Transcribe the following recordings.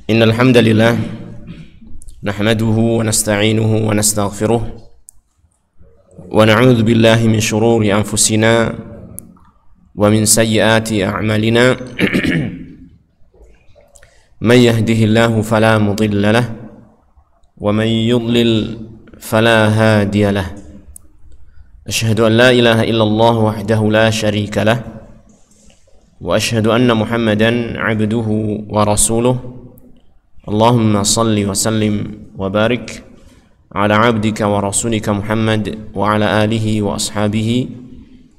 Innal hamdalillah nahmaduhu wa nasta'inuhu wa nastaghfiruh wa na'udzu billahi min shururi anfusina wa min sayyiati a'malina man yahdihillahu fala mudilla lahu wa man yudlil fala hadiya lahu asyhadu an la ilaha illallah wahdahu la syarika lahu wa asyhadu anna Muhammadan 'abduhu wa rasuluh. Allahumma salli wa sallim wa barik ala 'abdika wa rasulika Muhammad wa ala alihi wa ashabihi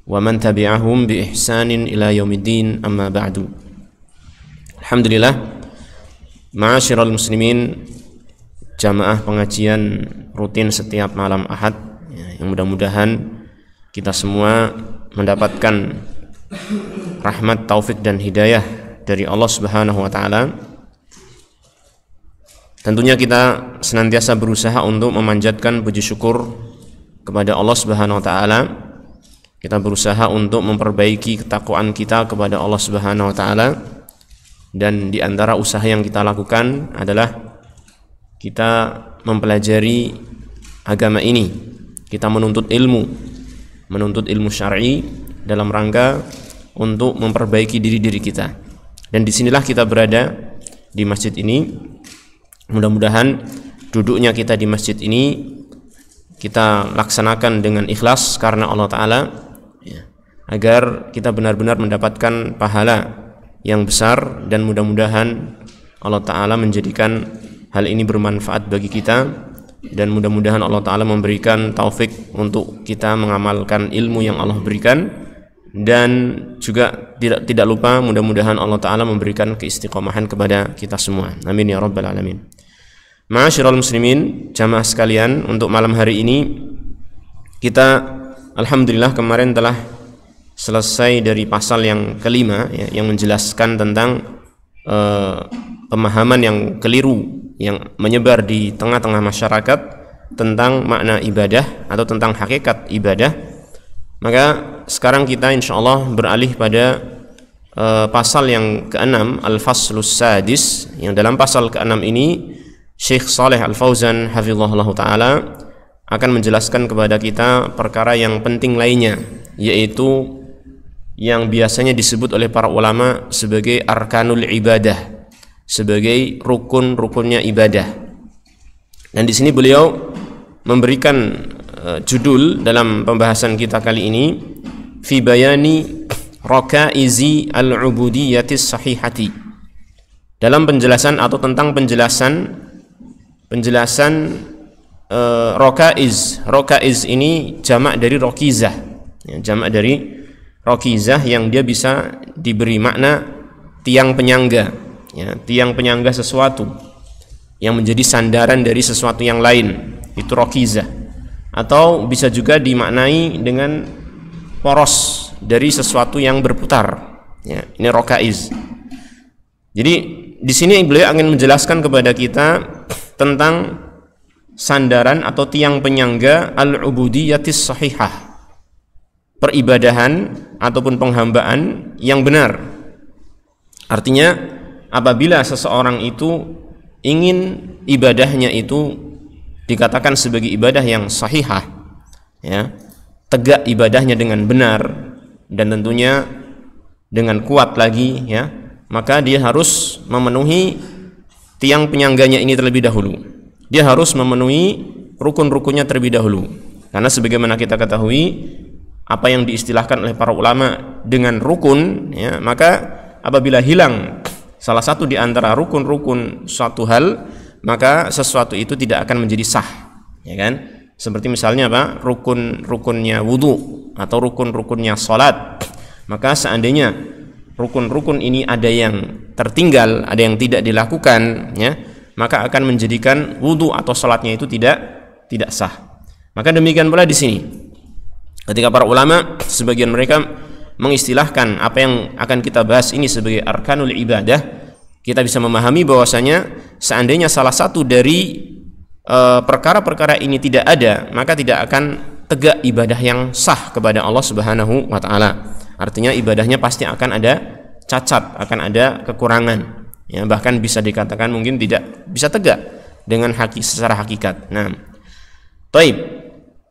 wa man tabi'ahum bi ihsanin ila yaumiddin, amma ba'du. Alhamdulillah, ma'asyiral muslimin, jamaah pengajian rutin setiap malam Ahad, yang mudah-mudahan kita semua mendapatkan rahmat, taufik dan hidayah dari Allah Subhanahu wa taala. Tentunya kita senantiasa berusaha untuk memanjatkan puji syukur kepada Allah Subhanahu wa taala. Kita berusaha untuk memperbaiki ketakwaan kita kepada Allah Subhanahu wa taala, dan di antara usaha yang kita lakukan adalah kita mempelajari agama ini. Kita menuntut ilmu syar'i dalam rangka untuk memperbaiki diri kita. Dan disinilah kita berada di masjid ini. Mudah-mudahan duduknya kita di masjid ini kita laksanakan dengan ikhlas karena Allah Ta'ala, agar kita benar-benar mendapatkan pahala yang besar, dan mudah-mudahan Allah Ta'ala menjadikan hal ini bermanfaat bagi kita, dan mudah-mudahan Allah Ta'ala memberikan taufik untuk kita mengamalkan ilmu yang Allah berikan, dan juga tidak lupa mudah-mudahan Allah Ta'ala memberikan keistiqomahan kepada kita semua. Amin ya rabbal alamin. Ma'asyiral muslimin, jamaah sekalian, untuk malam hari ini kita alhamdulillah kemarin telah selesai dari pasal yang kelima, yang menjelaskan tentang pemahaman yang keliru yang menyebar di tengah-tengah masyarakat tentang makna ibadah atau tentang hakikat ibadah. Maka sekarang kita insyaallah beralih pada pasal yang ke-6, Al-Faslus Sadis, yang dalam pasal ke-6 ini Syekh Shalih Al-Fauzan hafizahullah ta'ala akan menjelaskan kepada kita perkara yang penting lainnya, yaitu yang biasanya disebut oleh para ulama sebagai arkanul ibadah, sebagai rukun-rukunnya ibadah. Dan di sini beliau memberikan judul dalam pembahasan kita kali ini, fi bayani rakaizi al-ubudiyatis sahihati, dalam penjelasan atau tentang penjelasan Rokaiz ini jamak dari rokizah, jamak dari rokizah yang dia bisa diberi makna tiang penyangga, tiang penyangga sesuatu yang menjadi sandaran dari sesuatu yang lain, itu rokizah. Atau bisa juga dimaknai dengan poros dari sesuatu yang berputar, ini rokaiz. Jadi di sini beliau akan menjelaskan kepada kita tentang sandaran atau tiang penyangga al-ubudiyatis sahihah, peribadahan ataupun penghambaan yang benar. Artinya apabila seseorang itu ingin ibadahnya itu dikatakan sebagai ibadah yang sahihah, tegak ibadahnya dengan benar dan tentunya dengan kuat lagi, maka dia harus memenuhi tiang penyangganya ini terlebih dahulu. Dia harus memenuhi rukun-rukunnya terlebih dahulu. Karena sebagaimana kita ketahui, apa yang diistilahkan oleh para ulama dengan rukun, maka apabila hilang salah satu di antara rukun-rukun suatu hal, maka sesuatu itu tidak akan menjadi sah, Seperti misalnya apa? Rukun-rukunnya wudu atau rukun-rukunnya salat. Maka seandainya rukun-rukun ini ada yang tertinggal, ada yang tidak dilakukan, maka akan menjadikan wudu atau salatnya itu tidak sah. Maka demikian pula di sini, ketika para ulama sebagian mereka mengistilahkan apa yang akan kita bahas ini sebagai arkanul ibadah, kita bisa memahami bahwasanya seandainya salah satu dari perkara-perkara ini tidak ada, maka tidak akan tegak ibadah yang sah kepada Allah Subhanahu wa taala. Artinya ibadahnya pasti akan ada cacat, akan ada kekurangan. Ya, bahkan bisa dikatakan mungkin tidak bisa tegak dengan secara hakikat. Nah, taib.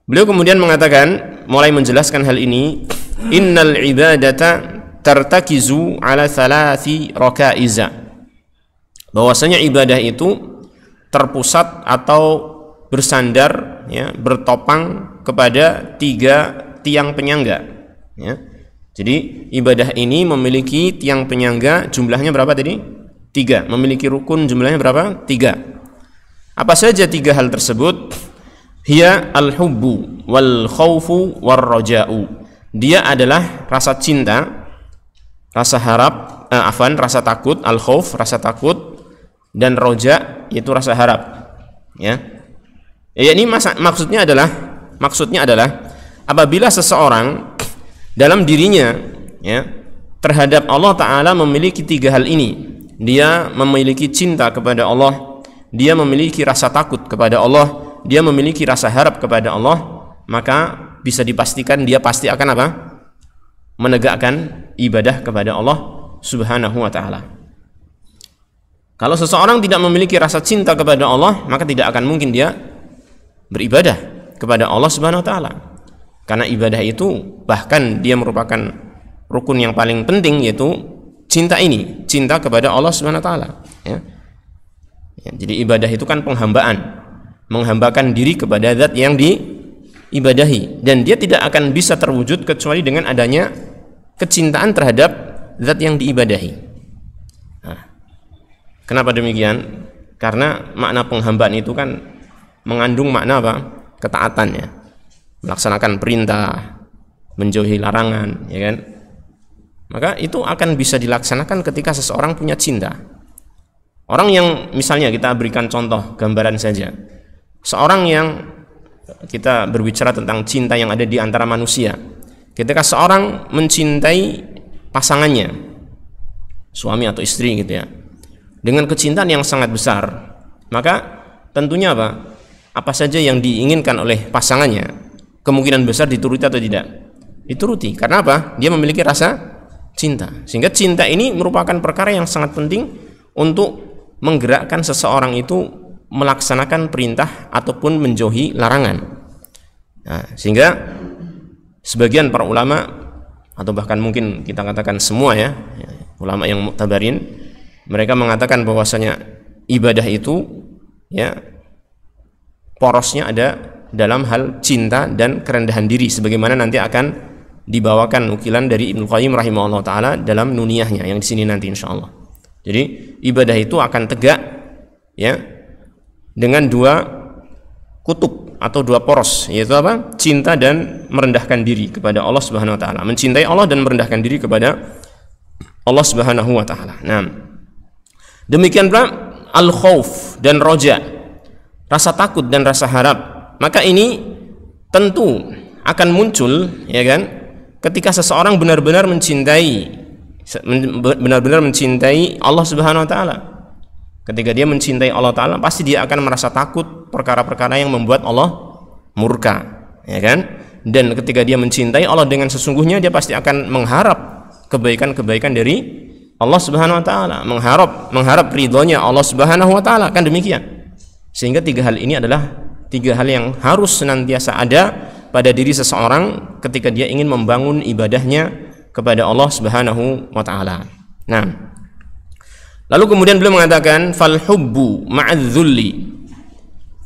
Beliau kemudian mengatakan, mulai menjelaskan hal ini, innal ibadata tartakizu ala thalathi rakaiza. Bahwasanya ibadah itu terpusat atau bersandar, ya, bertopang kepada 3 tiang penyangga, ya. Jadi ibadah ini memiliki tiang penyangga, jumlahnya berapa tadi? 3. Memiliki rukun, jumlahnya berapa? 3. Apa saja 3 hal tersebut? Hiya al-hubbu wal khawfu war raja'u. Dia adalah rasa cinta, rasa harap, rasa takut, al-khawf, rasa takut, dan roja, yaitu rasa harap. Ya. Ini maksudnya adalah apabila seseorang dalam dirinya, ya, terhadap Allah Ta'ala memiliki 3 hal ini. Dia memiliki cinta kepada Allah, dia memiliki rasa takut kepada Allah, dia memiliki rasa harap kepada Allah, maka bisa dipastikan dia pasti akan apa? Menegakkan ibadah kepada Allah Subhanahu wa ta'ala. Kalau seseorang tidak memiliki rasa cinta kepada Allah, maka tidak akan mungkin dia beribadah kepada Allah Subhanahu wa ta'ala. Karena ibadah itu bahkan dia merupakan rukun yang paling penting, yaitu cinta ini, cinta kepada Allah Subhanahu wa taala, ya. Ya, jadi ibadah itu kan penghambaan, menghambakan diri kepada zat yang diibadahi, dan dia tidak akan bisa terwujud kecuali dengan adanya kecintaan terhadap zat yang diibadahi. Nah, kenapa demikian? Karena makna penghambaan itu kan mengandung makna apa? Ketaatan, ya. Melaksanakan perintah, menjauhi larangan, ya kan? Maka itu akan bisa dilaksanakan ketika seseorang punya cinta. Orang yang misalnya kita berikan contoh gambaran saja, seorang yang kita berbicara tentang cinta yang ada di antara manusia. Ketika seorang mencintai pasangannya, suami atau istri gitu ya, dengan kecintaan yang sangat besar, maka tentunya apa saja yang diinginkan oleh pasangannya kemungkinan besar dituruti atau tidak? Dituruti. Karena apa? Dia memiliki rasa cinta. Sehingga cinta ini merupakan perkara yang sangat penting untuk menggerakkan seseorang itu melaksanakan perintah ataupun menjauhi larangan. Nah, sehingga sebagian para ulama, atau bahkan mungkin kita katakan semua, ya, ulama yang mu'tabarin, mereka mengatakan bahwasanya ibadah itu, ya, porosnya ada dalam hal cinta dan kerendahan diri, sebagaimana nanti akan dibawakan nukilan dari Ibnu Qayyim rahimahullah taala dalam nuniyahnya yang di sini nanti insyaallah. Jadi ibadah itu akan tegak, ya, dengan 2 kutub atau 2 poros, yaitu apa? Cinta dan merendahkan diri kepada Allah Subhanahu wa taala. Mencintai Allah dan merendahkan diri kepada Allah Subhanahu wa taala. Nah, demikian pula al-khauf dan roja, rasa takut dan rasa harap. Maka ini tentu akan muncul, ya kan, ketika seseorang benar-benar mencintai Allah Subhanahu wa taala. Ketika dia mencintai Allah taala, pasti dia akan merasa takut perkara-perkara yang membuat Allah murka, ya kan? Dan ketika dia mencintai Allah dengan sesungguhnya, dia pasti akan mengharap kebaikan-kebaikan dari Allah Subhanahu wa taala, mengharap ridhonya Allah Subhanahu wa taala, kan demikian. Sehingga 3 hal ini adalah 3 hal yang harus senantiasa ada pada diri seseorang ketika dia ingin membangun ibadahnya kepada Allah Subhanahu wa taala. Nah, lalu kemudian beliau mengatakan fal hubbu ma'adz-dzulli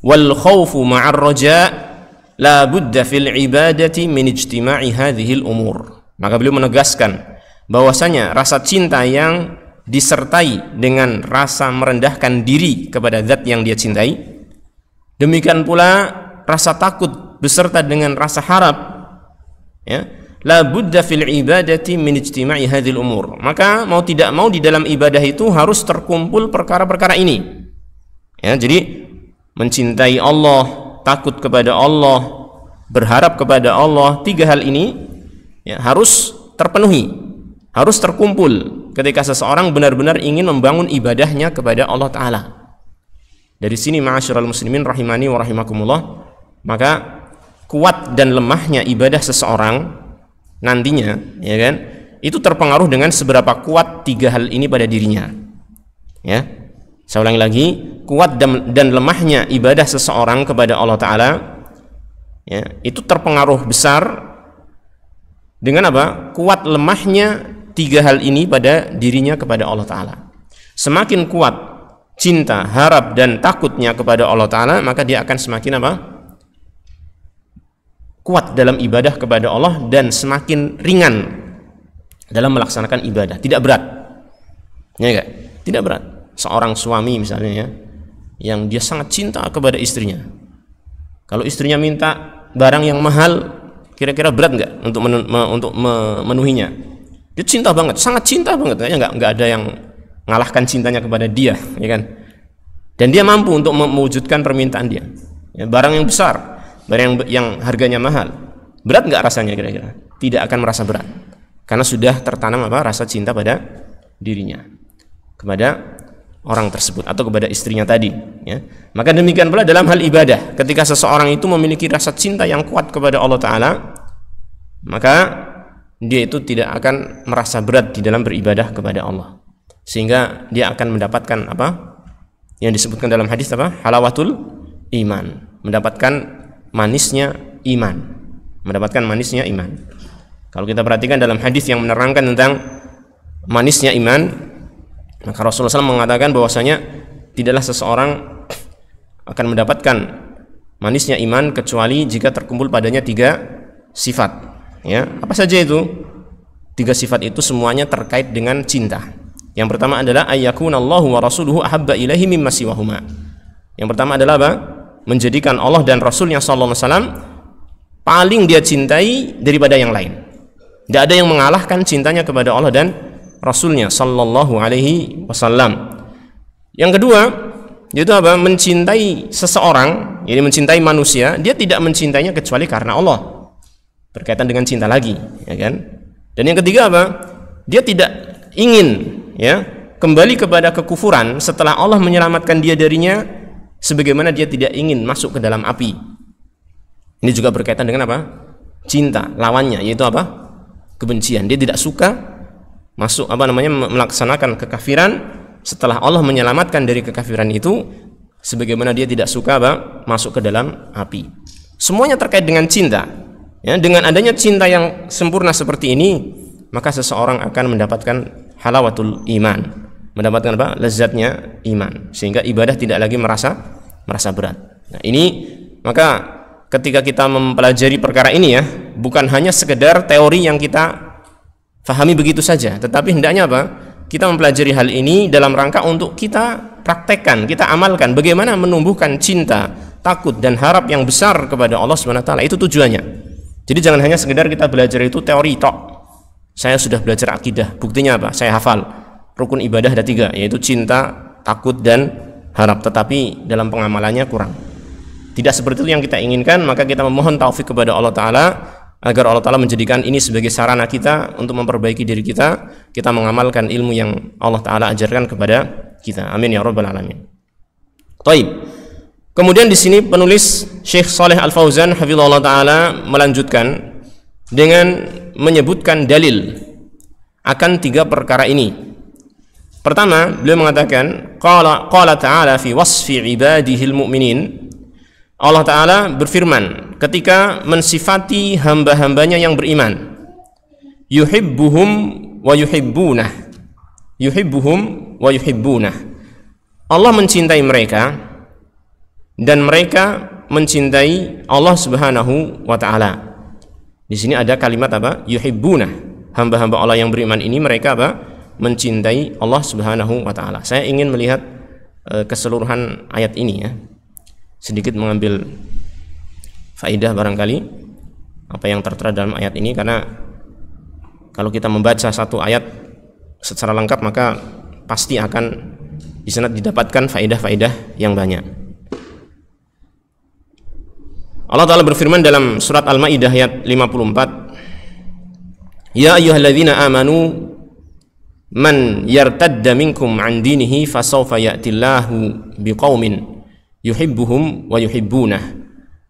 wal khaufu ma'ar raja la budda fil ibadati min ijtima'i hadhihi al-umur. Maka beliau menegaskan bahwasanya rasa cinta yang disertai dengan rasa merendahkan diri kepada zat yang dia cintai, demikian pula rasa takut beserta dengan rasa harap, ya, la budda fil ibadati min ijtima'i hadhil umur. Maka mau tidak mau di dalam ibadah itu harus terkumpul perkara-perkara ini, ya. Jadi mencintai Allah, takut kepada Allah, berharap kepada Allah, 3 hal ini, ya, harus terpenuhi, harus terkumpul ketika seseorang benar-benar ingin membangun ibadahnya kepada Allah taala. Dari sini ma'asyiral muslimin rahimani wa rahimakumullah, maka kuat dan lemahnya ibadah seseorang nantinya, ya kan, itu terpengaruh dengan seberapa kuat 3 hal ini pada dirinya. Ya. Saya ulangi lagi, kuat dan lemahnya ibadah seseorang kepada Allah Ta'ala, ya, itu terpengaruh besar dengan apa? Kuat lemahnya tiga hal ini pada dirinya kepada Allah Ta'ala. Semakin kuat cinta, harap, dan takutnya kepada Allah Ta'ala, maka dia akan semakin apa? Kuat dalam ibadah kepada Allah dan semakin ringan dalam melaksanakan ibadah. Tidak berat. Ya enggak? Tidak berat. Seorang suami misalnya, ya, yang dia sangat cinta kepada istrinya. Kalau istrinya minta barang yang mahal, kira-kira berat nggak untuk memenuhinya? Dia cinta banget, sangat cinta banget. Kayaknya nggak ada yang mengalahkan cintanya kepada dia, ya kan? Dan dia mampu untuk mewujudkan permintaan dia. Ya, barang yang besar, barang yang harganya mahal, berat nggak rasanya kira-kira? Tidak akan merasa berat, karena sudah tertanam apa? Rasa cinta pada dirinya, kepada orang tersebut atau kepada istrinya tadi, ya. Maka demikian pula dalam hal ibadah, ketika seseorang itu memiliki rasa cinta yang kuat kepada Allah Ta'ala, maka dia itu tidak akan merasa berat di dalam beribadah kepada Allah, sehingga dia akan mendapatkan apa yang disebutkan dalam hadis apa? Halawatul iman, mendapatkan manisnya iman, mendapatkan manisnya iman. Kalau kita perhatikan dalam hadis yang menerangkan tentang manisnya iman, maka Rasulullah SAW mengatakan bahwasanya tidaklah seseorang akan mendapatkan manisnya iman kecuali jika terkumpul padanya tiga sifat. Ya, apa saja itu? Tiga sifat itu semuanya terkait dengan cinta. Yang pertama adalah ayyakunallahu wa rasuluhu ahabba ilaihi mimma siwahuma. Yang pertama adalah apa? Menjadikan Allah dan Rasulnya sallallahu alaihi wasallam paling dia cintai daripada yang lain. Tidak ada yang mengalahkan cintanya kepada Allah dan Rasulnya sallallahu alaihi wasallam. Yang kedua, yaitu apa? Mencintai seseorang, jadi mencintai manusia, dia tidak mencintainya kecuali karena Allah. Berkaitan dengan cinta lagi, ya kan? Dan yang ketiga apa? Dia tidak ingin, ya, kembali kepada kekufuran setelah Allah menyelamatkan dia darinya, sebagaimana dia tidak ingin masuk ke dalam api. Ini juga berkaitan dengan apa? Cinta, lawannya yaitu apa? Kebencian. Dia tidak suka masuk melaksanakan kekafiran setelah Allah menyelamatkan dari kekafiran itu, sebagaimana dia tidak suka masuk ke dalam api. Semuanya terkait dengan cinta. Ya, dengan adanya cinta yang sempurna seperti ini, maka seseorang akan mendapatkan halawatul iman, mendapatkan apa? Lezatnya iman, sehingga ibadah tidak lagi merasa berat. Nah, ini maka ketika kita mempelajari perkara ini, ya, bukan hanya sekedar teori yang kita fahami begitu saja, tetapi hendaknya apa? Kita mempelajari hal ini dalam rangka untuk kita praktekkan, kita amalkan bagaimana menumbuhkan cinta, takut dan harap yang besar kepada Allah Subhanahu wa taala. Itu tujuannya. Jadi jangan hanya sekedar kita belajar itu teori tok. Saya sudah belajar akidah, buktinya apa? Saya hafal. Rukun ibadah ada 3, yaitu cinta, takut dan harap, tetapi dalam pengamalannya kurang. Tidak seperti itu yang kita inginkan, maka kita memohon taufik kepada Allah Ta'ala agar Allah Ta'ala menjadikan ini sebagai sarana kita untuk memperbaiki diri kita mengamalkan ilmu yang Allah Ta'ala ajarkan kepada kita. Amin ya rabbal alamin. Taib. Kemudian di sini penulis Syekh Shalih Al Fauzan hafizahullah taala melanjutkan dengan menyebutkan dalil akan 3 perkara ini. Pertama, beliau mengatakan qala ta'ala fi wasfi ibadihil mu'minin. Allah Ta'ala berfirman ketika mensifati hamba-hambanya yang beriman, yuhibbuhum wa yuhibbunah. Yuhibbuhum wa yuhibbunah. Allah mencintai mereka dan mereka mencintai Allah Subhanahu wa taala. Di sini ada kalimat apa? Yuhibbunah. Hamba-hamba Allah yang beriman ini mereka apa? Mencintai Allah Subhanahu wa taala. Saya ingin melihat keseluruhan ayat ini, ya. Sedikit mengambil faidah barangkali apa yang tertera dalam ayat ini, karena kalau kita membaca satu ayat secara lengkap maka pasti akan di sana didapatkan faidah-faidah yang banyak. Allah Ta'ala berfirman dalam surat Al-Maidah ayat 54, ya ayyuhalladzina amanu man yartadda minkum an dinihi fasawfa ya'tillahu biqaumin yuhibbuhum wa yuhibbunah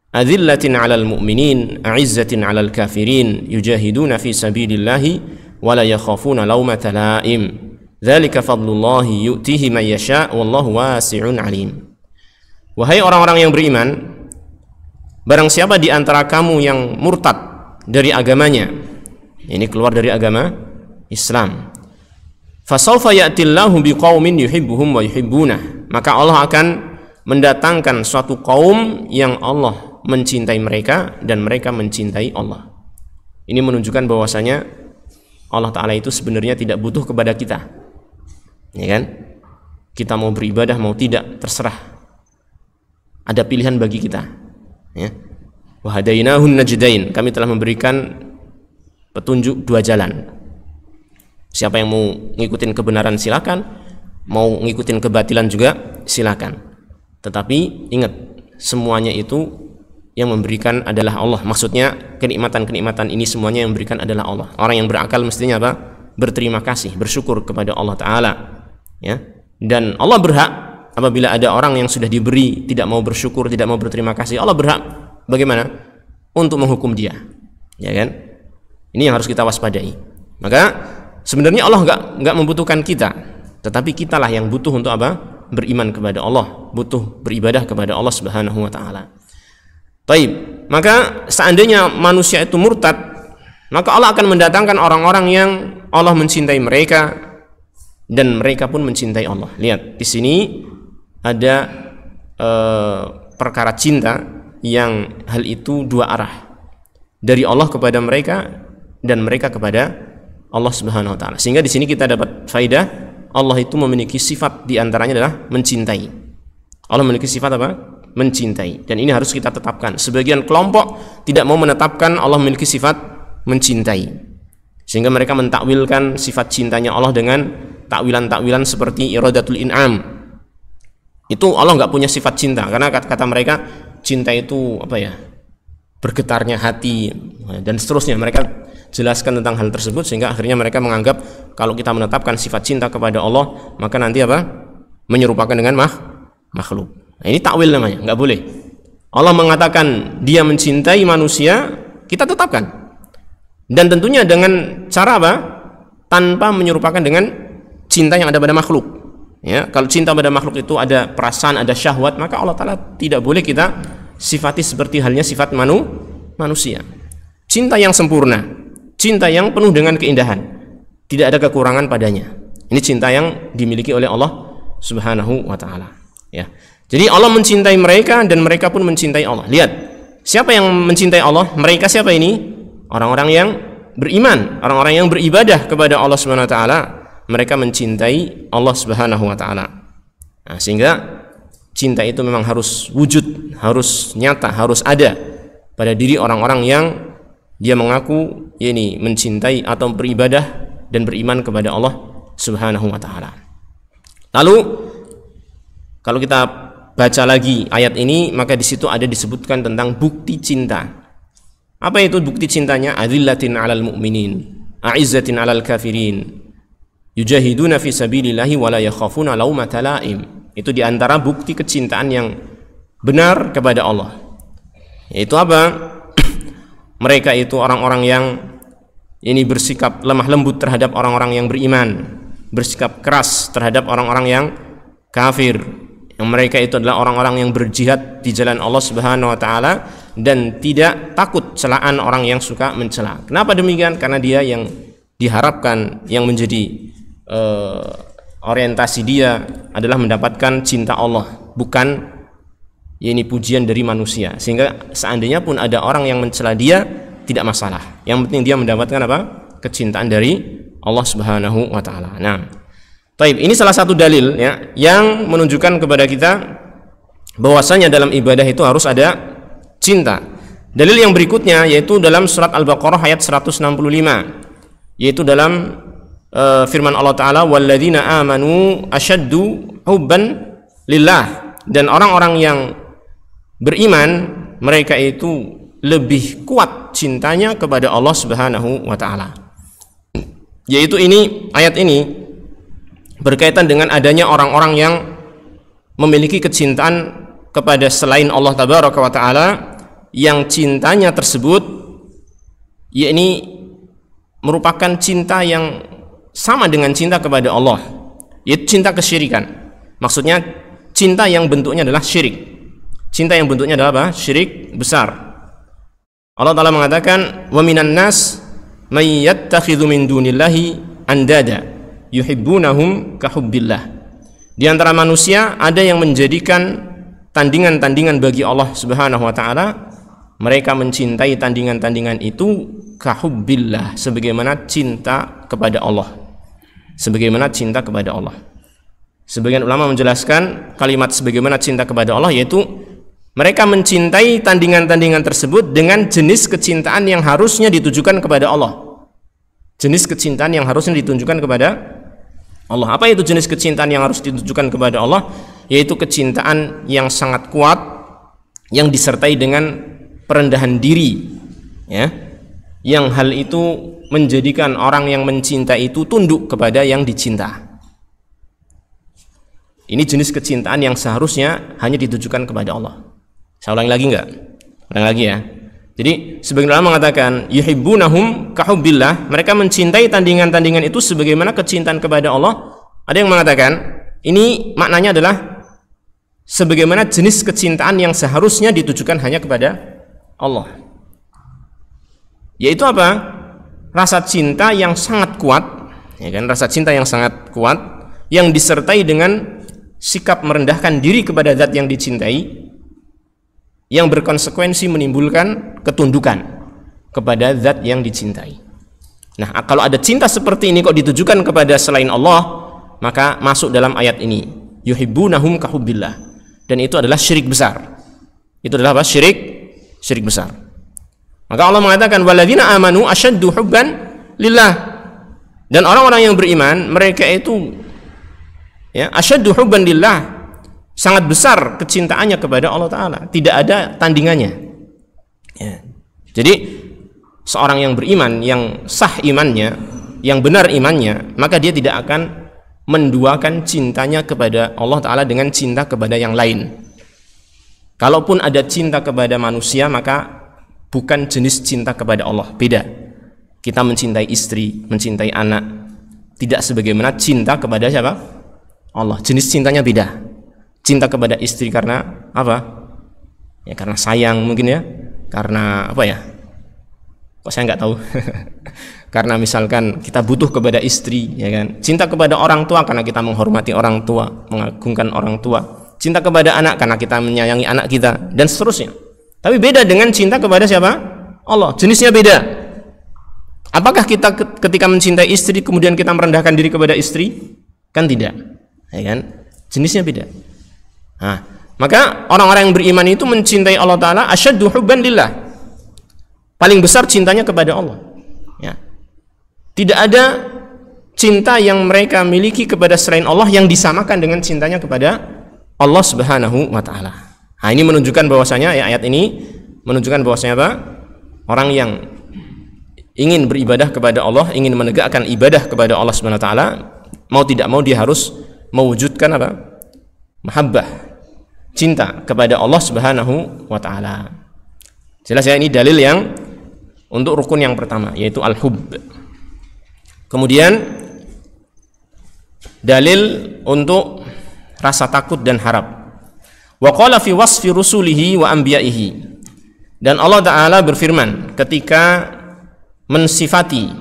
adzillatin 'alal mu'minin a'izzatin 'alal kafirin yujahiduna fi sabilillahi wa la yakhafuna laumata la'im Dzalika fadlullahi yu'tihi man yasha' wallahu wasi'un alim. Wahai orang-orang yang beriman, barang siapa di antara kamu yang murtad dari agamanya, ini keluar dari agama Islam, fasawfa ya'tillahu biqaumin yuhibbuhum wa yuhibbunah, maka Allah akan mendatangkan suatu kaum yang Allah mencintai mereka dan mereka mencintai Allah. Ini menunjukkan bahwasanya Allah Ta'ala itu sebenarnya tidak butuh kepada kita, ya kan? Kita mau beribadah mau tidak terserah, ada pilihan bagi kita, ya. Wa hadainahun najdain, kami telah memberikan petunjuk dua jalan. Siapa yang mau ngikutin kebenaran silakan, mau ngikutin kebatilan juga silakan. Tetapi ingat, semuanya itu yang memberikan adalah Allah. Maksudnya kenikmatan-kenikmatan ini semuanya yang memberikan adalah Allah. Orang yang berakal mestinya apa? Berterima kasih, bersyukur kepada Allah Ta'ala, ya. Dan Allah berhak apabila ada orang yang sudah diberi tidak mau bersyukur, tidak mau berterima kasih, Allah berhak bagaimana? Untuk menghukum dia, ya kan? Ini yang harus kita waspadai. Maka sebenarnya Allah enggak membutuhkan kita, tetapi kitalah yang butuh untuk apa? Beriman kepada Allah, butuh beribadah kepada Allah Subhanahu wa taala. Baik, maka seandainya manusia itu murtad, maka Allah akan mendatangkan orang-orang yang Allah mencintai mereka dan mereka pun mencintai Allah. Lihat, di sini ada perkara cinta yang hal itu dua arah, dari Allah kepada mereka dan mereka kepada Allah Subhanahu wa taala. Sehingga di sini kita dapat faidah, Allah itu memiliki sifat di antaranya adalah mencintai. Allah memiliki sifat apa? Mencintai. Dan ini harus kita tetapkan. Sebagian kelompok tidak mau menetapkan Allah memiliki sifat mencintai, sehingga mereka mentakwilkan sifat cintanya Allah dengan takwilan-takwilan seperti iradatul in'am. Itu Allah nggak punya sifat cinta, karena kata mereka cinta itu apa ya? Bergetarnya hati dan seterusnya. Mereka jelaskan tentang hal tersebut, sehingga akhirnya mereka menganggap kalau kita menetapkan sifat cinta kepada Allah, maka nanti apa? Menyerupakan dengan makhluk. Nah, ini takwil namanya, nggak boleh. Allah mengatakan dia mencintai manusia, kita tetapkan. Dan tentunya dengan cara apa? Tanpa menyerupakan dengan cinta yang ada pada makhluk. Ya, kalau cinta pada makhluk itu ada perasaan, ada syahwat, maka Allah Ta'ala tidak boleh kita sifati seperti halnya sifat manusia. Cinta yang sempurna, cinta yang penuh dengan keindahan, tidak ada kekurangan padanya. Ini cinta yang dimiliki oleh Allah Subhanahu wa taala, ya. Jadi Allah mencintai mereka dan mereka pun mencintai Allah. Lihat, siapa yang mencintai Allah? Mereka siapa ini? Orang-orang yang beriman, orang-orang yang beribadah kepada Allah Subhanahu wa taala. Mereka mencintai Allah Subhanahu wa taala. Nah, sehingga cinta itu memang harus wujud, harus nyata, harus ada pada diri orang-orang yang dia mengaku ini mencintai atau beribadah dan beriman kepada Allah Subhanahu wa taala. Lalu kalau kita baca lagi ayat ini, maka di situ ada disebutkan tentang bukti cinta. Apa itu bukti cintanya? Adzillatin 'alal mu'minin, a'izzatin 'alal kafirin, yujahiduna fi sabilillahi wa la yakhafuna laumata laim. Itu di antara bukti kecintaan yang benar kepada Allah. Yaitu apa? Mereka itu orang-orang yang ini bersikap lemah lembut terhadap orang-orang yang beriman, bersikap keras terhadap orang-orang yang kafir. Yang mereka itu adalah orang-orang yang berjihad di jalan Allah Subhanahu wa taala dan tidak takut celaan orang yang suka mencela. Kenapa demikian? Karena dia yang diharapkan, yang menjadi orientasi dia adalah mendapatkan cinta Allah, bukan ini pujian dari manusia. Sehingga seandainya pun ada orang yang mencela dia, tidak masalah. Yang penting dia mendapatkan apa? Kecintaan dari Allah Subhanahu wa taala. Nah, baik, ini salah satu dalil ya yang menunjukkan kepada kita bahwasanya dalam ibadah itu harus ada cinta. Dalil yang berikutnya yaitu dalam surat Al-Baqarah ayat 165, yaitu dalam firman Allah Ta'ala, walladzina amanu asyaddu hubban lillah, dan orang-orang yang beriman mereka itu lebih kuat cintanya kepada Allah Subhanahu wa taala. Yaitu ini ayat ini berkaitan dengan adanya orang-orang yang memiliki kecintaan kepada selain Allah Tabaraka wa taala, yang cintanya tersebut yakni merupakan cinta yang sama dengan cinta kepada Allah, yaitu cinta kesyirikan. Maksudnya cinta yang bentuknya adalah syirik. Cinta yang bentuknya adalah apa? Syirik besar. Allah Ta'ala mengatakan, wa minan nas may yattakhidhu min dunillahi andada yuhibbunahum kahubbillah. Di antara manusia ada yang menjadikan tandingan-tandingan bagi Allah Subhanahu wa taala. Mereka mencintai tandingan-tandingan itu kahubbillah, sebagaimana cinta kepada Allah. Sebagaimana cinta kepada Allah. Sebagian ulama menjelaskan kalimat sebagaimana cinta kepada Allah, yaitu mereka mencintai tandingan-tandingan tersebut dengan jenis kecintaan yang harusnya ditujukan kepada Allah. Jenis kecintaan yang harusnya ditunjukkan kepada Allah. Apa itu jenis kecintaan yang harus ditujukan kepada Allah? Yaitu kecintaan yang sangat kuat, yang disertai dengan perendahan diri, ya, yang hal itu menjadikan orang yang mencintai itu tunduk kepada yang dicinta. Ini jenis kecintaan yang seharusnya hanya ditujukan kepada Allah. Saya ulangi lagi enggak? Ulang lagi ya. Jadi sebagian ulama mengatakan yuhibbunahum kahubbillah, mereka mencintai tandingan-tandingan itu sebagaimana kecintaan kepada Allah. Ada yang mengatakan ini maknanya adalah sebagaimana jenis kecintaan yang seharusnya ditujukan hanya kepada Allah. Yaitu apa? Rasa cinta yang sangat kuat, ya kan? Rasa cinta yang sangat kuat yang disertai dengan sikap merendahkan diri kepada zat yang dicintai, yang berkonsekuensi menimbulkan ketundukan kepada zat yang dicintai. Nah, kalau ada cinta seperti ini kok ditujukan kepada selain Allah, maka masuk dalam ayat ini, yuhibbunahum kahubbillah, dan itu adalah syirik besar. Itu adalah apa? Syirik besar. Maka Allah mengatakan walladzina amanu asyaddu hubban lillah, dan orang-orang yang beriman mereka itu, ya, asyaddu hubban lillah, sangat besar kecintaannya kepada Allah Ta'ala, tidak ada tandingannya, ya. Jadi seorang yang beriman, yang sah imannya, yang benar imannya, maka dia tidak akan menduakan cintanya kepada Allah Ta'ala dengan cinta kepada yang lain. Kalaupun ada cinta kepada manusia, maka bukan jenis cinta kepada Allah, beda. Kita mencintai istri, mencintai anak, tidak sebagaimana cinta kepada siapa? Allah. Jenis cintanya beda. Cinta kepada istri karena apa? Ya karena sayang mungkin, ya. Karena apa ya? Kok saya nggak tahu. Karena misalkan kita butuh kepada istri, ya kan? Cinta kepada orang tua karena kita menghormati orang tua, mengagungkan orang tua. Cinta kepada anak karena kita menyayangi anak kita, dan seterusnya. Tapi beda dengan cinta kepada siapa? Allah. Jenisnya beda. Apakah kita ketika mencintai istri kemudian kita merendahkan diri kepada istri? Kan tidak, ya kan? Jenisnya beda. Nah, maka orang-orang yang beriman itu mencintai Allah Ta'ala asyaddu hubban lillah, paling besar cintanya kepada Allah, ya. Tidak ada cinta yang mereka miliki kepada selain Allah yang disamakan dengan cintanya kepada Allah Subhanahu wa Ta'ala. Nah, ini menunjukkan bahwasanya, ya, ayat ini menunjukkan bahwasanya apa? Orang yang ingin beribadah kepada Allah, ingin menegakkan ibadah kepada Allah Subhanahu wa Ta'ala, mau tidak mau dia harus mewujudkan apa? Mahabbah, cinta kepada Allah Subhanahu wa Ta'ala. Jelas ya, ini dalil yang untuk rukun yang pertama, yaitu al-hubb. Kemudian dalil untuk rasa takut dan harap. Wa qala fi wasfi rusulihi wa anbiya'ihi, dan Allah Ta'ala berfirman ketika mensifati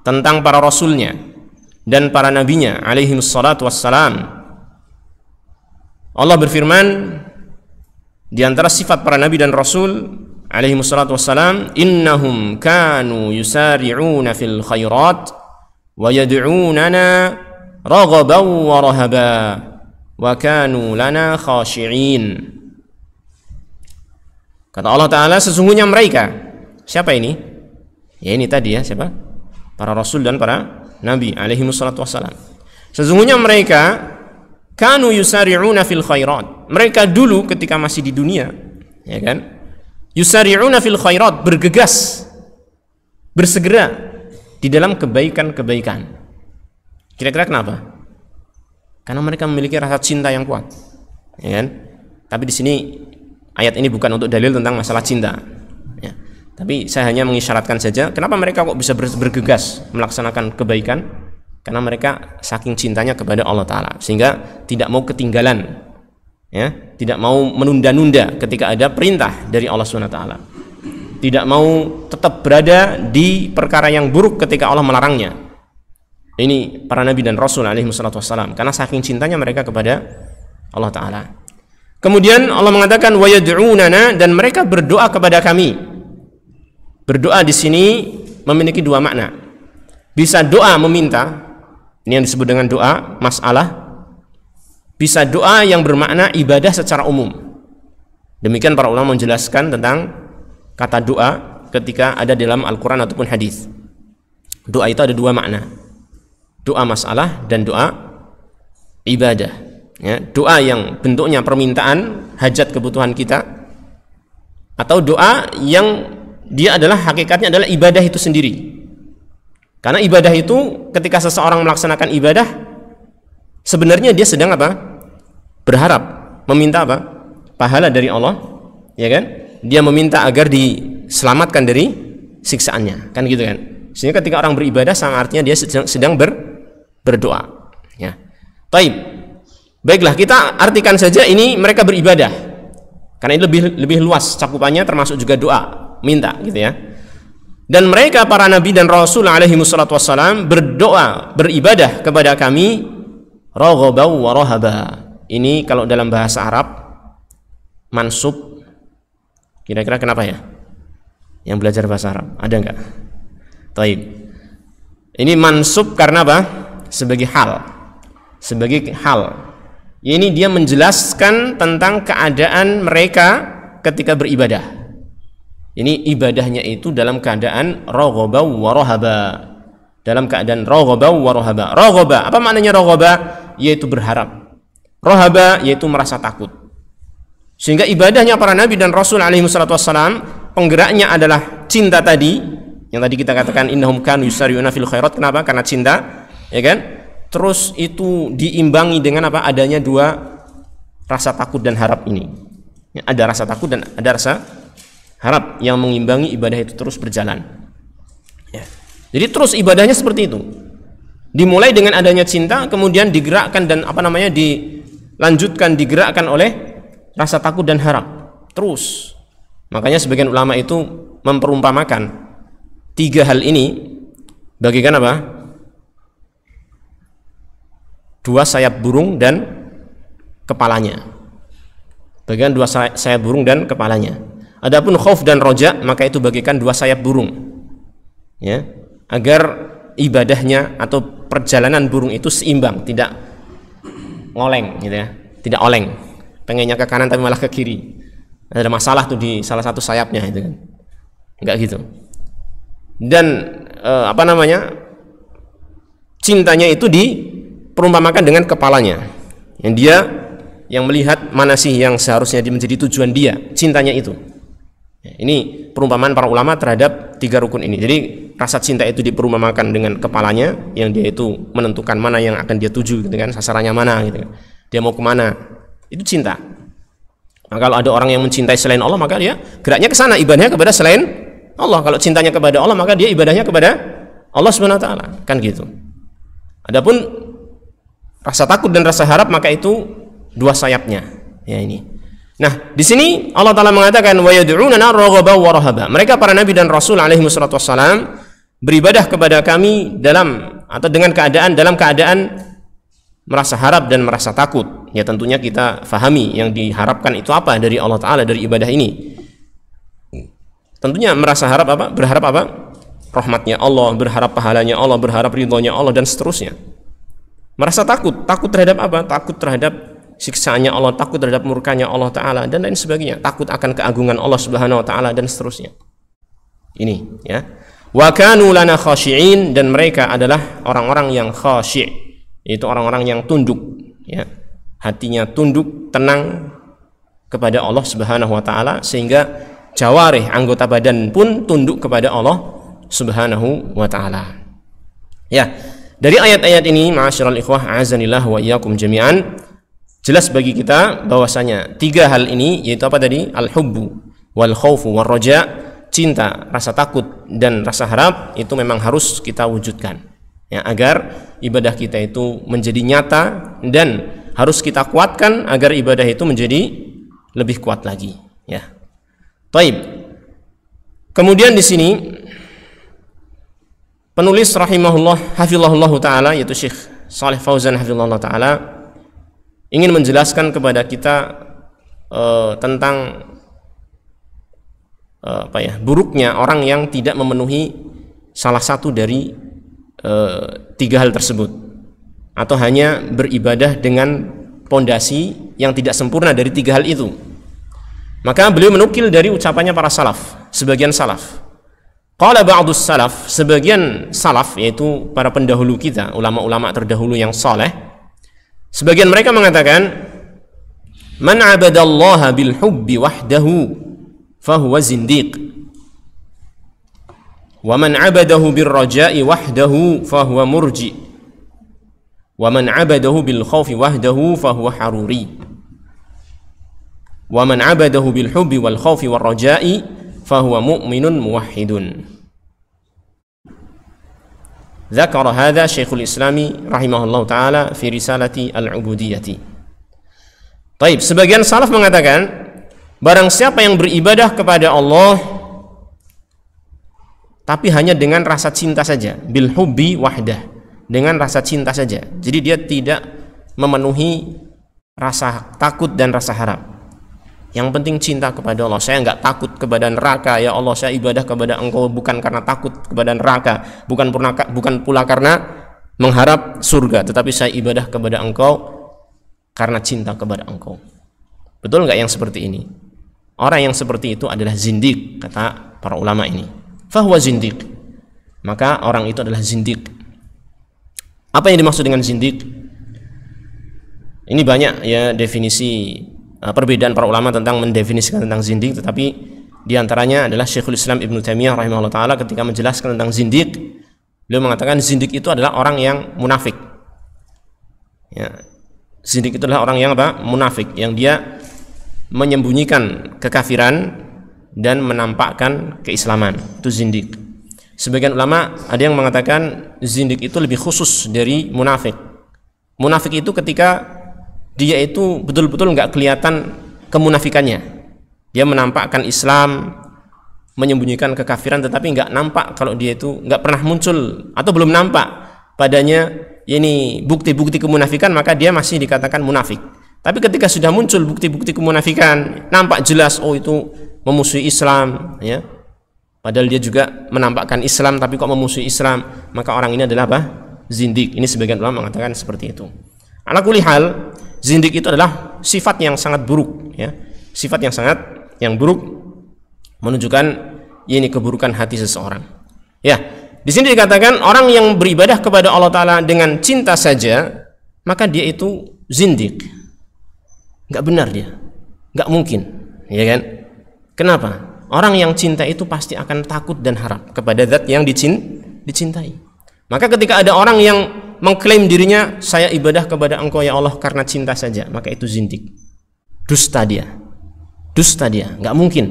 tentang para rasulnya dan para nabinya alaihi wassalatu wassalam. Allah berfirman di antara sifat para nabi dan rasul alaihi wassalatu wassalam, innahum kanu yusari'una fil khairat wa yad'unana raghaban wa rahaba wa kanu lana khashi'in. Kata Allah Ta'ala, sesungguhnya mereka, siapa ini? Ya ini tadi, ya, siapa? Para rasul dan para nabi alaihi wassalatu wassalam. Sesungguhnya mereka kanu yusari'una fil khairat, mereka dulu ketika masih di dunia, ya kan, yusari'una fil khairat, bergegas, bersegera di dalam kebaikan-kebaikan. Kira-kira kenapa? Karena mereka memiliki rasa cinta yang kuat, ya kan? Tapi di sini ayat ini bukan untuk dalil tentang masalah cinta, ya. Tapi saya hanya mengisyaratkan saja kenapa mereka kok bisa bergegas melaksanakan kebaikan, Karena mereka saking cintanya kepada Allah Ta'ala, sehingga tidak mau ketinggalan, ya, tidak mau menunda-nunda ketika ada perintah dari Allah SWT, tidak mau tetap berada di perkara yang buruk ketika Allah melarangnya. Ini para nabi dan rasul alaihi wassalam, karena saking cintanya mereka kepada Allah Ta'ala. Kemudian Allah mengatakan wa yad'unana, dan mereka berdoa kepada kami. Berdoa di sini memiliki dua makna. Bisa doa meminta, ini yang disebut dengan doa masalah. Bisa doa yang bermakna ibadah secara umum. Demikian para ulama menjelaskan tentang kata doa ketika ada dalam Al-Quran ataupun hadis. Doa itu ada dua makna, doa masalah dan doa ibadah, ya, doa yang bentuknya permintaan hajat kebutuhan kita, atau doa yang dia adalah hakikatnya adalah ibadah itu sendiri. Karena ibadah itu ketika seseorang melaksanakan ibadah, sebenarnya dia sedang apa? Berharap, meminta apa? Pahala dari Allah, ya kan? Dia meminta agar diselamatkan dari siksaannya, kan gitu kan? Sehingga ketika orang beribadah, sama artinya dia sedang berdoa, ya. Taib. Baiklah, kita artikan saja ini mereka beribadah, karena ini lebih luas cakupannya, termasuk juga doa, minta, gitu ya. Dan mereka para nabi dan rasul alaihi wassalatu wassalam berdoa, beribadah kepada kami raghaban wa rahaba. Ini kalau dalam bahasa Arab mansub, kira-kira kenapa ya? Yang belajar bahasa Arab ada enggak? Taib. Ini mansub karena apa? Sebagai hal. Sebagai hal. Ini dia menjelaskan tentang keadaan mereka ketika beribadah. Ini ibadahnya itu dalam keadaan raghaba wa rahaba. Dalam keadaan raghaba wa rahaba. Raghaba, apa maknanya raghaba? Yaitu berharap. Rahaba yaitu merasa takut. Sehingga ibadahnya para nabi dan rasul alaihi wassalatu wassalam, penggeraknya adalah cinta tadi, yang tadi kita katakan innahum kanu yusari'una fil khairat. Kenapa? Karena cinta, ya kan? Terus itu diimbangi dengan apa? Adanya dua rasa takut dan harap ini. Ya, ada rasa takut dan ada rasa harap yang mengimbangi ibadah itu terus berjalan, ya. Jadi terus ibadahnya seperti itu, dimulai dengan adanya cinta, kemudian digerakkan dan dilanjutkan, digerakkan oleh rasa takut dan harap terus. Makanya sebagian ulama itu memperumpamakan tiga hal ini bagaikan apa? Dua sayap burung dan kepalanya. Bagian dua sayap burung dan kepalanya. Adapun khauf dan roja, maka itu bagaikan dua sayap burung, ya, agar ibadahnya atau perjalanan burung itu seimbang, tidak ngoleng, gitu ya, tidak oleng, pengennya ke kanan tapi malah ke kiri. Ada masalah tuh di salah satu sayapnya, itu kan, enggak gitu. Dan cintanya itu diperumpamakan dengan kepalanya, yang dia yang melihat mana sih yang seharusnya menjadi tujuan dia, cintanya itu. Ini perumpamaan para ulama terhadap tiga rukun ini. Jadi rasa cinta itu diperumpamakan dengan kepalanya, yang dia itu menentukan mana yang akan dia tuju, gitu kan, sasarannya mana, gitu kan, dia mau kemana, itu cinta. Nah, kalau ada orang yang mencintai selain Allah, maka dia geraknya ke sana, ibadahnya kepada selain Allah. Kalau cintanya kepada Allah, maka dia ibadahnya kepada Allah Subhanahu wa taala, kan gitu. Adapun rasa takut dan rasa harap, maka itu dua sayapnya, ya ini. Nah, di sini Allah Ta'ala mengatakan wa yad'unana raghaban wa rahaba. Mereka para nabi dan rasul alaihi wassalatu wassalam beribadah kepada kami dalam keadaan merasa harap dan merasa takut. Ya, tentunya kita fahami yang diharapkan itu apa dari Allah Ta'ala dari ibadah ini. Tentunya merasa harap apa? Berharap apa? Rahmatnya Allah, berharap pahalanya Allah, berharap ridhonya Allah, dan seterusnya. Merasa takut terhadap apa? Takut terhadap siksaannya Allah, takut terhadap murkanya Allah Ta'ala, dan lain sebagainya, takut akan keagungan Allah Subhanahu wa Ta'ala, dan seterusnya. Ini, ya. Wa kanu lana khashi'in, dan mereka adalah orang-orang yang khashi', yaitu orang-orang yang tunduk, ya. Hatinya tunduk, tenang kepada Allah Subhanahu wa Ta'ala, sehingga jawarih, anggota badan pun tunduk kepada Allah Subhanahu wa Ta'ala. Ya, dari ayat-ayat ini, ma'asyiral ikhwah, a'azanillah wa iyyakum jami'an, jelas bagi kita bahwasanya tiga hal ini, yaitu apa tadi? Al-hubbu wal khaufu wal raja, cinta, rasa takut dan rasa harap, itu memang harus kita wujudkan. ya, agar ibadah kita itu menjadi nyata dan harus kita kuatkan agar ibadah itu menjadi lebih kuat lagi, ya. Baik. Kemudian di sini penulis rahimahullah hafizahullah taala, yaitu Syekh Shalih Fauzan hafizahullah taala, ingin menjelaskan kepada kita tentang buruknya orang yang tidak memenuhi salah satu dari tiga hal tersebut, atau hanya beribadah dengan pondasi yang tidak sempurna dari tiga hal itu. Maka beliau menukil dari ucapannya para salaf, sebagian salaf. Qala ba'dus salaf, sebagian salaf, yaitu para pendahulu kita, ulama-ulama terdahulu yang saleh, sebagian mereka mengatakan, man 'abadallaha bil hubbi wahdahu fahuwa zindiq, wa man 'abadahu bir raja'i wahdahu fahuwa murji, wa man 'abadahu bil khaufi wahdahu fahuwa haruri, wa man 'abadahu bil hubbi wal khaufi war raja'i fahuwa mu'minun muwahhidun. Dzakara hadza Syekhul Islami rahimahullahu taala fi risalati al-ubudiyyati. Baik, sebagian salaf mengatakan, barang siapa yang beribadah kepada Allah tapi hanya dengan rasa cinta saja, bil hubbi wahdah, dengan rasa cinta saja. Jadi dia tidak memenuhi rasa takut dan rasa harap. Yang penting cinta kepada Allah. Saya enggak takut kepada neraka, ya Allah, saya ibadah kepada Engkau bukan karena takut kepada neraka, bukan pula karena mengharap surga, tetapi saya ibadah kepada Engkau karena cinta kepada Engkau. Betul enggak yang seperti ini? Orang yang seperti itu adalah zindiq, kata para ulama ini. Fahuwa zindiq. Maka orang itu adalah zindiq. Apa yang dimaksud dengan zindiq? Ini banyak ya definisi, perbedaan para ulama tentang mendefinisikan tentang zindiq, tetapi diantaranya adalah Syekhul Islam Ibnu Taimiyah rahimahullah taala ketika menjelaskan tentang zindiq, beliau mengatakan zindiq itu adalah orang yang munafik. Ya, zindiq itu adalah orang yang munafik, yang dia menyembunyikan kekafiran dan menampakkan keislaman. Itu zindiq. Sebagian ulama ada yang mengatakan zindiq itu lebih khusus dari munafik. Munafik itu ketika dia itu betul-betul nggak kelihatan kemunafikannya. Dia menampakkan Islam, menyembunyikan kekafiran, tetapi nggak nampak kalau dia itu nggak pernah muncul atau belum nampak padanya ini bukti-bukti kemunafikan, maka dia masih dikatakan munafik. Tapi ketika sudah muncul bukti-bukti kemunafikan, nampak jelas, oh itu memusuhi Islam, ya. Padahal dia juga menampakkan Islam, tapi kok memusuhi Islam, maka orang ini adalah apa? Zindiq. Ini sebagian ulama mengatakan seperti itu. Ala kulli hal, zindiq itu adalah sifat yang sangat buruk, ya. Sifat yang buruk menunjukkan ini keburukan hati seseorang. Ya, di sini dikatakan orang yang beribadah kepada Allah Taala dengan cinta saja, maka dia itu zindiq. Nggak benar dia, nggak mungkin, ya kan? Kenapa? Orang yang cinta itu pasti akan takut dan harap kepada zat yang dicintai. Maka ketika ada orang yang mengklaim dirinya, saya ibadah kepada Engkau ya Allah karena cinta saja, maka itu zindiq. Dusta dia, nggak mungkin,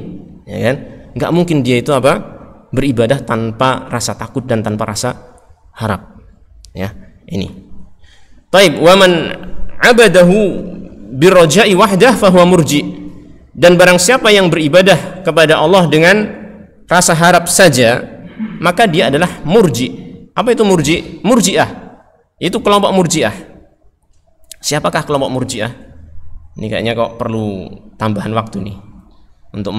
ya kan? Nggak mungkin dia itu beribadah tanpa rasa takut dan tanpa rasa harap. Ya, ini. Taib, wa man 'abadahu birraja'i wahdah fahuwa murji. Dan barang siapa yang beribadah kepada Allah dengan rasa harap saja, maka dia adalah murji. Apa itu murji? Murji'ah. Itu kelompok murji'ah. Siapakah kelompok murji'ah? Ini kayaknya kok perlu tambahan waktu nih untuk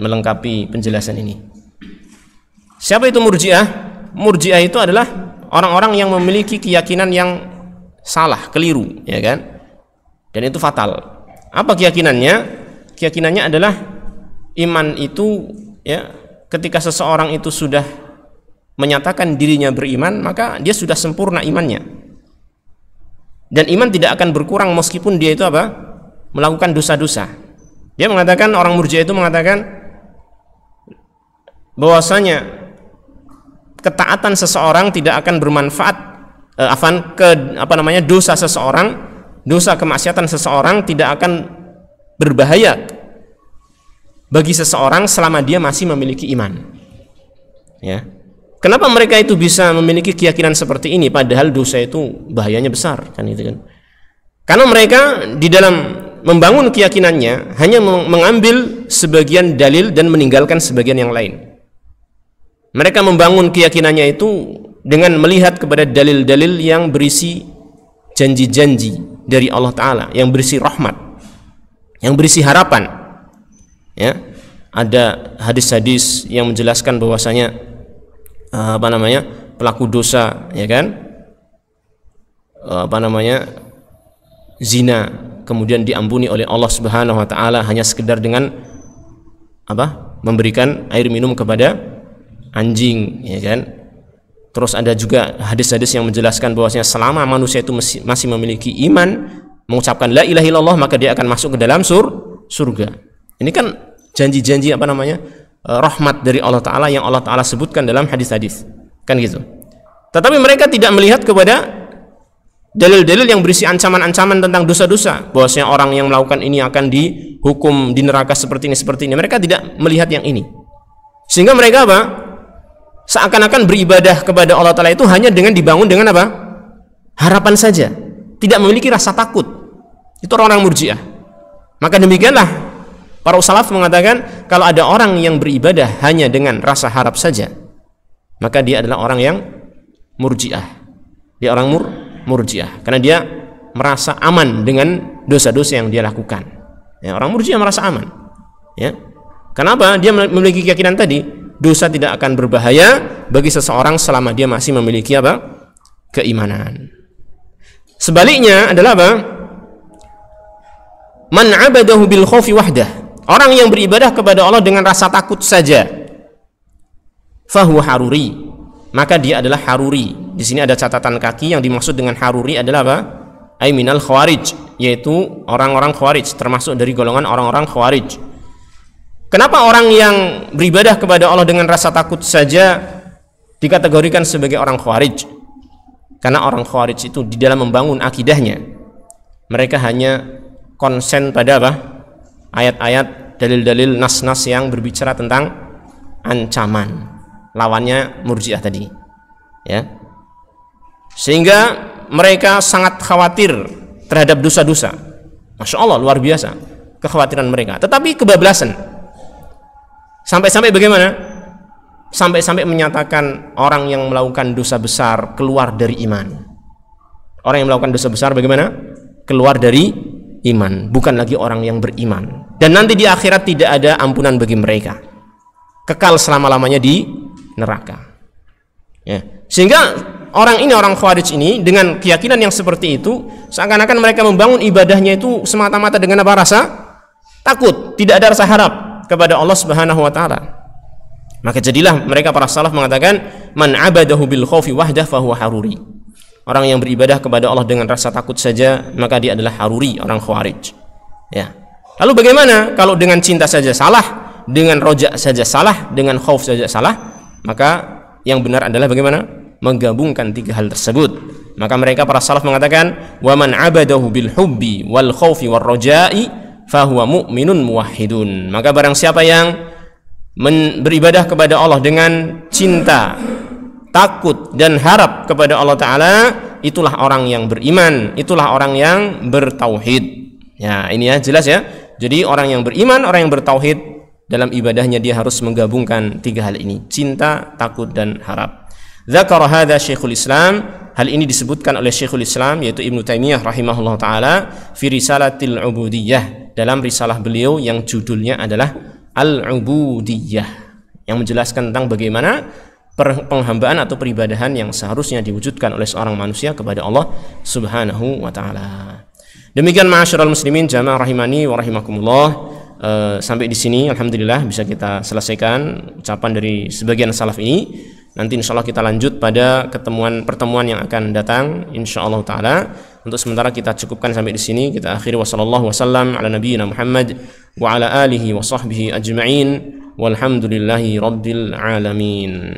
melengkapi penjelasan ini. Siapa itu murji'ah? Murji'ah itu adalah orang-orang yang memiliki keyakinan yang salah, keliru, ya kan? Dan itu fatal. Apa keyakinannya? Keyakinannya adalah iman itu, ya, ketika seseorang itu sudah menyatakan dirinya beriman, maka dia sudah sempurna imannya. Dan iman tidak akan berkurang meskipun dia itu melakukan dosa-dosa. Dia mengatakan, orang Murji'ah itu mengatakan bahwasanya ketaatan seseorang tidak akan bermanfaat, dosa seseorang, dosa kemaksiatan seseorang tidak akan berbahaya bagi seseorang selama dia masih memiliki iman. Ya. Kenapa mereka itu bisa memiliki keyakinan seperti ini padahal dosa itu bahayanya besar, kan itu kan? Karena mereka di dalam membangun keyakinannya hanya mengambil sebagian dalil dan meninggalkan sebagian yang lain. Mereka membangun keyakinannya itu dengan melihat kepada dalil-dalil yang berisi janji-janji dari Allah Ta'ala, yang berisi rahmat, yang berisi harapan. Ya, ada hadis-hadis yang menjelaskan bahwasanya pelaku dosa, ya kan, zina, kemudian diampuni oleh Allah Subhanahu wa taala hanya sekedar dengan memberikan air minum kepada anjing, ya kan. Terus ada juga hadis-hadis yang menjelaskan bahwasanya selama manusia itu masih memiliki iman, mengucapkan la ilaha illallah, maka dia akan masuk ke dalam surga. Ini kan janji-janji rahmat dari Allah Ta'ala yang Allah Ta'ala sebutkan dalam hadis-hadis, kan gitu. Tetapi mereka tidak melihat kepada dalil-dalil yang berisi ancaman-ancaman tentang dosa-dosa, bahwasanya orang yang melakukan ini akan dihukum di neraka seperti ini. Mereka tidak melihat yang ini, sehingga mereka seakan-akan beribadah kepada Allah Ta'ala itu hanya dengan dibangun dengan harapan saja, tidak memiliki rasa takut. Itu orang-orang Murji'ah. Maka demikianlah para salaf mengatakan, kalau ada orang yang beribadah hanya dengan rasa harap saja, maka dia adalah orang yang Murji'ah. Dia orang Murji'ah karena dia merasa aman dengan dosa-dosa yang dia lakukan. Ya, orang Murji'ah merasa aman. Ya. Kenapa? Dia memiliki keyakinan tadi, dosa tidak akan berbahaya bagi seseorang selama dia masih memiliki keimanan. Sebaliknya adalah man 'abadahu bil khaufi wahdah. Orang yang beribadah kepada Allah dengan rasa takut saja, fahuwa haruri, maka dia adalah haruri. Di sini ada catatan kaki, yang dimaksud dengan haruri adalah ay minal khawarij, yaitu orang-orang khawarij, termasuk dari golongan orang-orang khawarij. Kenapa orang yang beribadah kepada Allah dengan rasa takut saja dikategorikan sebagai orang khawarij? Karena orang khawarij itu di dalam membangun akidahnya, mereka hanya konsen pada ayat-ayat, dalil-dalil, nas-nas yang berbicara tentang ancaman, lawannya Murji'ah tadi, ya. Sehingga mereka sangat khawatir terhadap dosa-dosa. Masya Allah, luar biasa kekhawatiran mereka. Tetapi kebablasan, sampai-sampai bagaimana? Sampai-sampai menyatakan orang yang melakukan dosa besar keluar dari iman. Orang yang melakukan dosa besar bagaimana? Keluar dari iman, bukan lagi orang yang beriman, dan nanti di akhirat tidak ada ampunan bagi mereka, kekal selama-lamanya di neraka. Ya. Sehingga orang khawarij ini dengan keyakinan yang seperti itu, seakan-akan mereka membangun ibadahnya itu semata-mata dengan rasa takut, tidak ada rasa harap kepada Allah Subhanahu wa taala. Maka jadilah mereka para salaf mengatakan, man 'abadahu bil khaufi wahdah fahuwa haruri. Orang yang beribadah kepada Allah dengan rasa takut saja, maka dia adalah haruri, orang khawarij. Ya. Lalu bagaimana kalau dengan cinta saja salah, dengan roja saja salah, dengan khauf saja salah? Maka yang benar adalah bagaimana? Menggabungkan tiga hal tersebut. Maka mereka para salaf mengatakan, wa man 'abadahu bil hubbi wal khaufi war roja'i fahuwa mu'minun muwahhidun. Maka barang siapa yang beribadah kepada Allah dengan cinta, takut dan harap kepada Allah Ta'ala, itulah orang yang beriman, itulah orang yang bertauhid. Ya, ini ya, jelas ya. Jadi orang yang beriman, orang yang bertauhid, dalam ibadahnya dia harus menggabungkan tiga hal ini, cinta, takut dan harap. Dzakara hadza Syekhul Islam, hal ini disebutkan oleh Syekhul Islam yaitu Ibnu Taimiyah rahimahullah taala fi Risalatil Ubudiyah, dalam risalah beliau yang judulnya adalah Al-Ubudiyah, yang menjelaskan tentang bagaimana penghambaan atau peribadahan yang seharusnya diwujudkan oleh seorang manusia kepada Allah Subhanahu wa taala. Demikian ma'asyiral muslimin jamaah rahimani wa rahimakumullah. Sampai di sini alhamdulillah bisa kita selesaikan ucapan dari sebagian salaf ini. Nanti insyaallah kita lanjut pada pertemuan yang akan datang insyaallah taala. Untuk sementara kita cukupkan sampai di sini. Kita akhiri wasallallahu wasallam ala nabiyyina Muhammad wa ala alihi wa sahbihi ajma'in walhamdulillahi rabbil alamin.